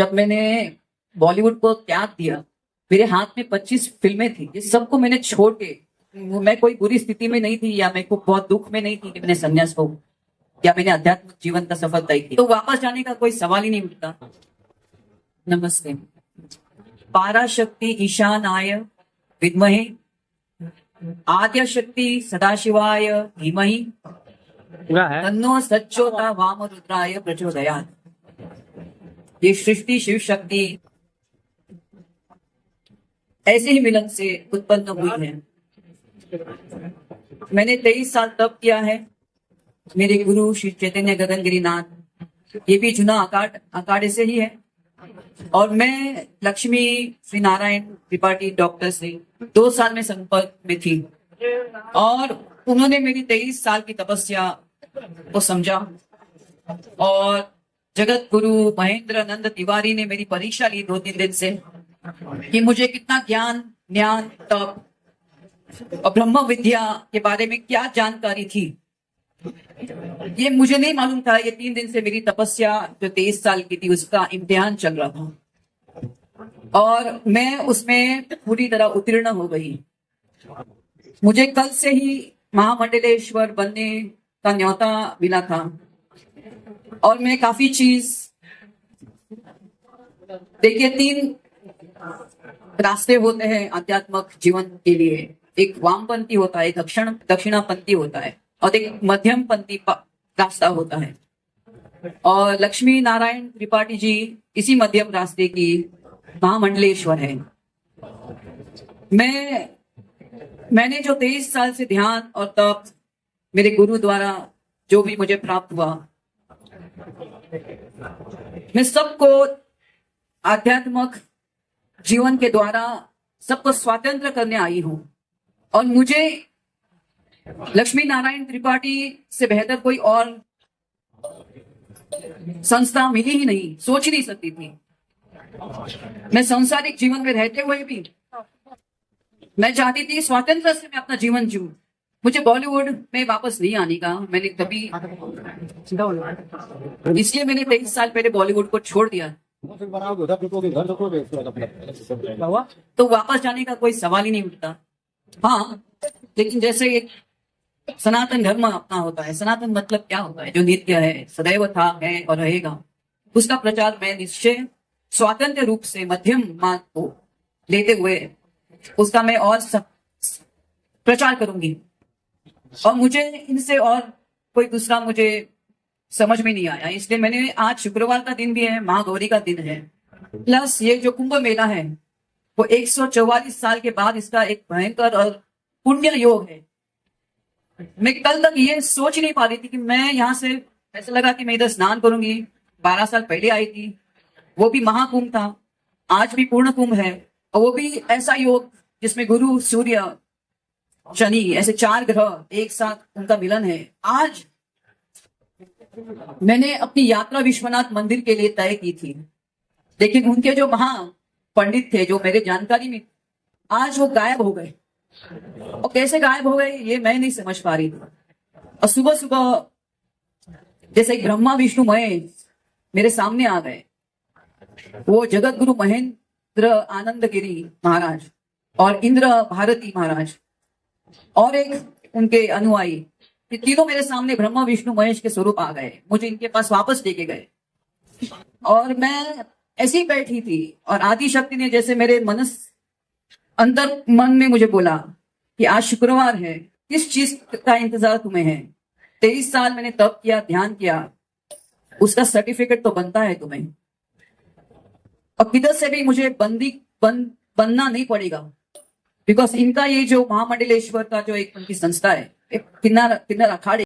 जब मैंने बॉलीवुड को त्याग दिया, मेरे हाथ में 25 फिल्में थी। ये सबको मैंने छोड़ के, मैं कोई बुरी स्थिति में नहीं थी या मैं को बहुत दुख में नहीं थी कि मैंने संन्यास को या मैंने आध्यात्मिक जीवन का सफल तय किया, तो वापस जाने का कोई सवाल ही नहीं उठता। नमस्ते। पाराशक्ति ईशानाय विद्महे आद्य शक्ति सदाशिवाय धीमहि तन्नो सच्चोता वामरुद्राय प्रचोदयात्। ये सृष्टि शिव शक्ति ऐसे ही मिलन से उत्पन्न हुई है। मैंने 23 साल तप किया है। मेरे गुरु श्री चैतन्य गगनगिरीनाथ, ये भी जुना अखाड़े से ही है। और मैं लक्ष्मी श्री नारायण त्रिपाठी डॉक्टर से 2 साल में संपर्क में थी और उन्होंने मेरी 23 साल की तपस्या को समझा। और जगत गुरु महेंद्र नंद तिवारी ने मेरी परीक्षा ली 2-3 दिन से कि मुझे कितना ज्ञान तप और ब्रह्म विद्या के बारे में क्या जानकारी थी, ये मुझे नहीं मालूम था। ये 3 दिन से मेरी तपस्या जो 23 साल की थी उसका इम्तिहान चल रहा था और मैं उसमें पूरी तरह उत्तीर्ण हो गई। मुझे कल से ही महामंडलेश्वर बनने का न्योता मिला था और मैं काफी चीज, देखिए 3 रास्ते होते हैं आध्यात्मिक जीवन के लिए। एक वामपंथी होता है, एक दक्षिणापंथी होता है और एक मध्यमपंथी रास्ता होता है। और लक्ष्मी नारायण त्रिपाठी जी इसी मध्यम रास्ते की महामंडलेश्वर है। मैंने जो 23 साल से ध्यान और तप मेरे गुरु द्वारा जो भी मुझे प्राप्त हुआ, मैं सबको आध्यात्मिक जीवन के द्वारा सबको स्वतंत्र करने आई हूं। और मुझे लक्ष्मी नारायण त्रिपाठी से बेहतर कोई और संस्था मिली ही नहीं, सोच ही नहीं सकती थी। मैं सांसारिक जीवन में रहते हुए भी मैं चाहती थी स्वतंत्र से मैं अपना जीवन जीऊं। मुझे बॉलीवुड में वापस नहीं आने का, मैंने कभी, इसलिए मैंने 23 साल पहले बॉलीवुड को छोड़ दिया। तो वापस जाने का कोई सवाल ही नहीं उठता। हाँ, लेकिन जैसे एक सनातन धर्म अपना होता है, सनातन मतलब क्या होता है, जो नित्य है, सदैव था, है और रहेगा, उसका प्रचार मैं निश्चय स्वतंत्र रूप से मध्यम मार्ग को लेते हुए उसका मैं और प्रचार करूंगी। और मुझे इनसे और कोई दूसरा मुझे समझ में नहीं आया, इसलिए मैंने, आज शुक्रवार का दिन भी है, महागौरी का दिन है, प्लस ये जो कुंभ मेला है वो 144 साल के बाद इसका एक भयंकर और पुण्य योग है। मैं कल तक ये सोच नहीं पा रही थी कि मैं यहाँ से, ऐसा लगा कि मैं इधर स्नान करूंगी। 12 साल पहले आई थी, वो भी महाकुंभ था, आज भी पूर्ण कुंभ है और वो भी ऐसा योग जिसमें गुरु, सूर्य, शनि, ऐसे 4 ग्रह एक साथ उनका मिलन है। आज मैंने अपनी यात्रा विश्वनाथ मंदिर के लिए तय की थी, लेकिन उनके जो महा पंडित थे जो मेरे जानकारी में, आज वो गायब हो गए। और कैसे गायब हो गए ये मैं नहीं समझ पा रही थी। और सुबह सुबह जैसे ब्रह्मा विष्णु महेश मेरे सामने आ गए, वो जगत गुरु महेंद्र आनंद गिरी महाराज और इंद्र भारती महाराज और एक उनके अनुयायी, ये तीनों मेरे सामने ब्रह्मा विष्णु महेश के स्वरूप आ गए। मुझे इनके पास वापस लेके गए और मैं ऐसी ही बैठी थी और आदि शक्ति ने जैसे मेरे अंदर मन में मुझे बोला कि आज शुक्रवार है, किस चीज का इंतजार तुम्हें है? 23 साल मैंने तप किया, ध्यान किया, उसका सर्टिफिकेट तो बनता है तुम्हें। और किधर से भी मुझे बनना नहीं पड़ेगा, बिकॉज इनका ये जो महामंडलेश्वर का जो एक उनकी संस्था है, एक किन्नर अखाड़े